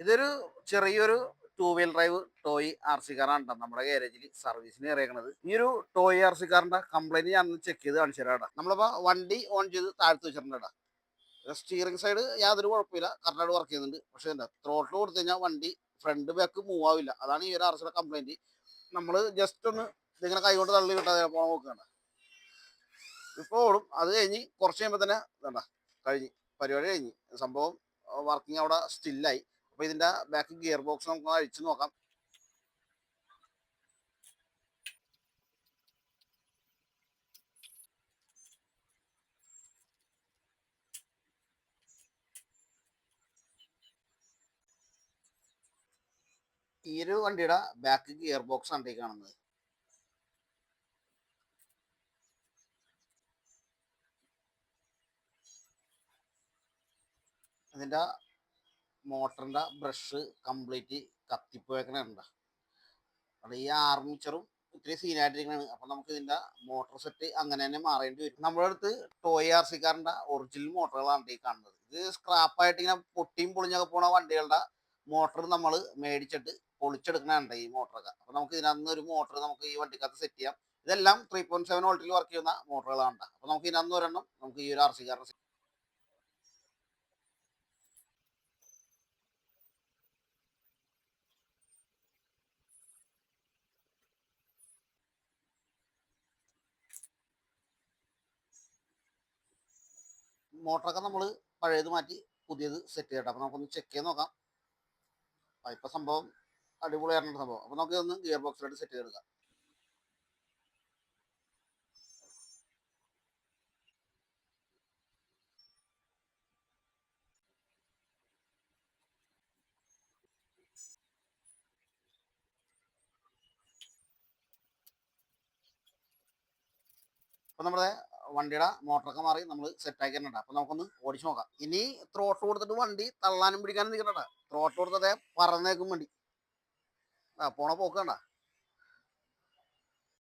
ഇതൊരു ചെറിയൊരു two wheel drive toy R C കാറാണ് ട്ടോ നമ്മുടെ ഗാരേജിൽ സർവീസിന് ഇറങ്ങുന്നത്. ഈ ഒരു ടോയ് ആർ സി കാറിന്റെ കംപ്ലൈന്റ് ഞാൻ ചെക്ക് ചെയ്ത് കാണിച്ചു തരാം. നമ്മളിപ്പോ വണ്ടി ഓൺ ചെയ്ത് താഴ്ത്തി വെച്ചിട്ടുണ്ട്. സ്റ്റിയറിംഗ് സൈഡ് യാതൊരു കുഴപ്പമില്ല, കറക്റ്റായിട്ട് വർക്ക് ചെയ്യുന്നുണ്ട്. പക്ഷേ എന്താ ത്രോട്ടിൽ കൊടുത്തു കഴിഞ്ഞാൽ വണ്ടി ഫ്രണ്ട് ബാക്ക് മൂവ് ആവില്ല. അതാണ് ഈ ഒരു ആർ സിയുടെ കംപ്ലൈന്റ്. നമ്മൾ ജസ്റ്റ് ഒന്ന് ഇതിങ്ങനെ കൈകൊണ്ട് തള്ളി വിട്ടാൽ പോകാൻ നോക്കുകയാണ്. ഇപ്പോൾ ഓടും. അത് കഴിഞ്ഞ് കുറച്ച് കഴിയുമ്പോൾ തന്നെ വേണ്ട കഴിഞ്ഞ് പരിപാടി കഴിഞ്ഞ് സംഭവം വർക്കിംഗ് അവിടെ സ്റ്റില്ലായി. അപ്പോൾ ഇതിൻ്റെ ബാക്ക് ഗിയർ ബോക്സ് നമുക്ക് അഴിച്ചു നോക്കാം. ഈ ഒരു വണ്ടിയുടെ ബാക്ക് ഗിയർ ബോക്സ് ആണ് ഈ കാണുന്നത്. ഇതിൻ്റെ മോട്ടറിൻ്റെ ബ്രഷ് കംപ്ലീറ്റ് കത്തിപ്പോയേക്കണുണ്ട്. അത് ഈ ആർമിച്ചറും ഇത്തിരി സീനായിട്ടിരിക്കണാണ്. അപ്പം നമുക്ക് ഇതിൻ്റെ മോട്ടോർ സെറ്റ് അങ്ങനെ തന്നെ മാറേണ്ടി വരും. നമ്മുടെ അടുത്ത് ടോയ് ആർ സി കാറിൻ്റെ ഒറിജിനൽ മോട്ടറുകളാണ് ഈ കാണുന്നത്. ഇത് സ്ക്രാപ്പായിട്ട് ഇങ്ങനെ പൊട്ടിയും പൊളിഞ്ഞൊക്കെ പോണ വണ്ടികളുടെ മോട്ടർ നമ്മൾ മേടിച്ചിട്ട് പൊളിച്ചെടുക്കണുണ്ട് ഈ മോട്ടറൊക്കെ. അപ്പം നമുക്ക് ഇതിനകത്ത് ഒരു മോട്ടർ നമുക്ക് ഈ വണ്ടിക്കകത്ത് സെറ്റ് ചെയ്യാം. ഇതെല്ലാം 3.7 വോൾട്ടിൽ വർക്ക് ചെയ്യുന്ന മോട്ടറുകളാണ്. അപ്പം നമുക്ക് ഇതിനകത്ത് ഒരെണ്ണം നമുക്ക് ഈ ഒരു ആർ സി കാറിന് മോട്ടറൊക്കെ നമ്മൾ പഴയത് മാറ്റി പുതിയത് സെറ്റ് ചെയ്യട്ടെ. അപ്പം നമുക്കൊന്ന് ചെക്ക് ചെയ്ത് നോക്കാം. ഇപ്പം സംഭവം അടിപൊളിയായിട്ടുള്ള സംഭവം. അപ്പം നമുക്ക് ഒന്ന് ഗിയർ ബോക്സിലായിട്ട് സെറ്റ് ചെയ്തെടുക്കാം. അപ്പം നമ്മുടെ വണ്ടിയുടെ മോട്ടറൊക്കെ മാറി നമ്മൾ സെറ്റാക്കിയിട്ടുണ്ട്. അപ്പം നമുക്കൊന്ന് ഓടിച്ചു നോക്കാം. ഇനി ത്രോട്ട് കൊടുത്തിട്ട് വണ്ടി തള്ളാനും പിടിക്കാനും നിൽക്കണ്ട. ത്രോട്ട് കൊടുത്തതേ പറന്നേക്കും വണ്ടി. പോണ പോക്ക് കണ്ട.